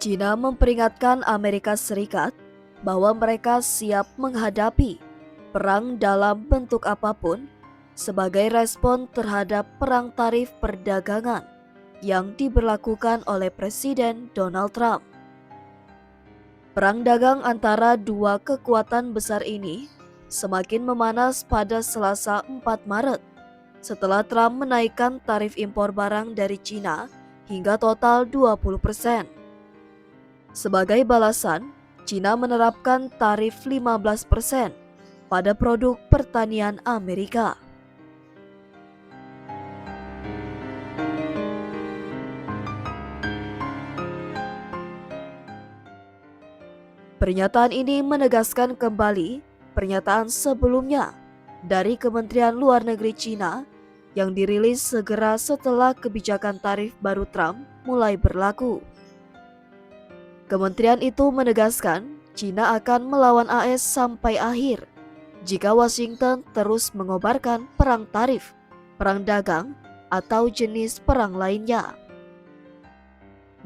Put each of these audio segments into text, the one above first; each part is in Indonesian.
China memperingatkan Amerika Serikat bahwa mereka siap menghadapi perang dalam bentuk apapun sebagai respon terhadap perang tarif perdagangan yang diberlakukan oleh Presiden Donald Trump. Perang dagang antara dua kekuatan besar ini semakin memanas pada Selasa 4 Maret setelah Trump menaikkan tarif impor barang dari China hingga total 20%. Sebagai balasan, China menerapkan tarif 15% pada produk pertanian Amerika. Pernyataan ini menegaskan kembali pernyataan sebelumnya dari Kementerian Luar Negeri China yang dirilis segera setelah kebijakan tarif baru Trump mulai berlaku. Kementerian itu menegaskan China akan melawan AS sampai akhir jika Washington terus mengobarkan perang tarif, perang dagang, atau jenis perang lainnya.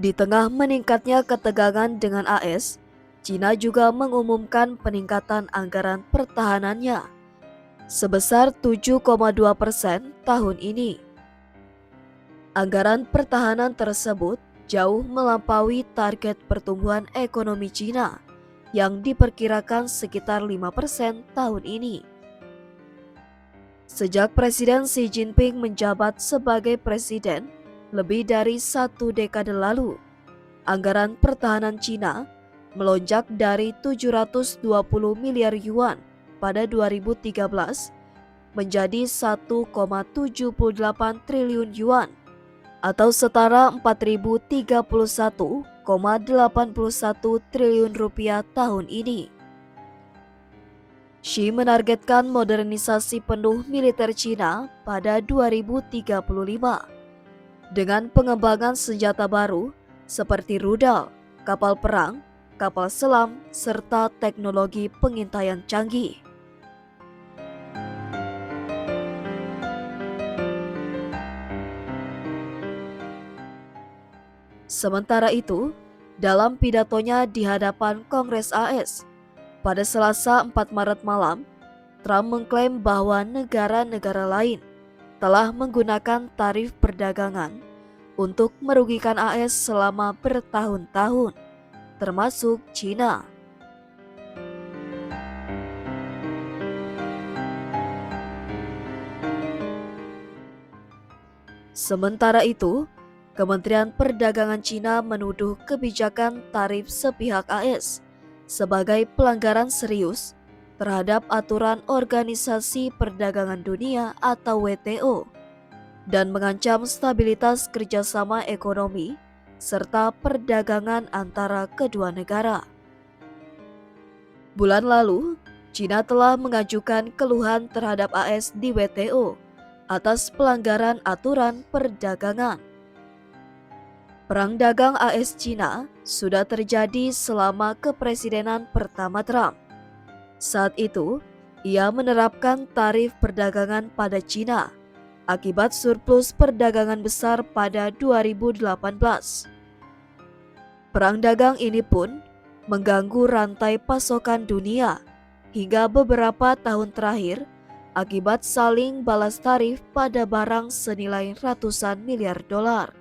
Di tengah meningkatnya ketegangan dengan AS, China juga mengumumkan peningkatan anggaran pertahanannya sebesar 7,2% tahun ini. Anggaran pertahanan tersebut jauh melampaui target pertumbuhan ekonomi China yang diperkirakan sekitar 5% tahun ini. Sejak Presiden Xi Jinping menjabat sebagai presiden lebih dari 1 dekade lalu, anggaran pertahanan China melonjak dari 720 miliar yuan pada 2013 menjadi 1,78 triliun yuan atau setara 4.031,81 triliun rupiah tahun ini. Xi menargetkan modernisasi penuh militer China pada 2035 dengan pengembangan senjata baru seperti rudal, kapal perang, kapal selam, serta teknologi pengintaian canggih. Sementara itu, dalam pidatonya di hadapan Kongres AS pada Selasa 4 Maret malam, Trump mengklaim bahwa negara-negara lain telah menggunakan tarif perdagangan untuk merugikan AS selama bertahun-tahun, termasuk China. Sementara itu, Kementerian Perdagangan China menuduh kebijakan tarif sepihak AS sebagai pelanggaran serius terhadap aturan Organisasi Perdagangan Dunia atau WTO dan mengancam stabilitas kerjasama ekonomi serta perdagangan antara kedua negara. Bulan lalu, China telah mengajukan keluhan terhadap AS di WTO atas pelanggaran aturan perdagangan. Perang dagang AS-China sudah terjadi selama kepresidenan pertama Trump. Saat itu, ia menerapkan tarif perdagangan pada China akibat surplus perdagangan besar pada 2018. Perang dagang ini pun mengganggu rantai pasokan dunia hingga beberapa tahun terakhir akibat saling balas tarif pada barang senilai ratusan miliar dolar.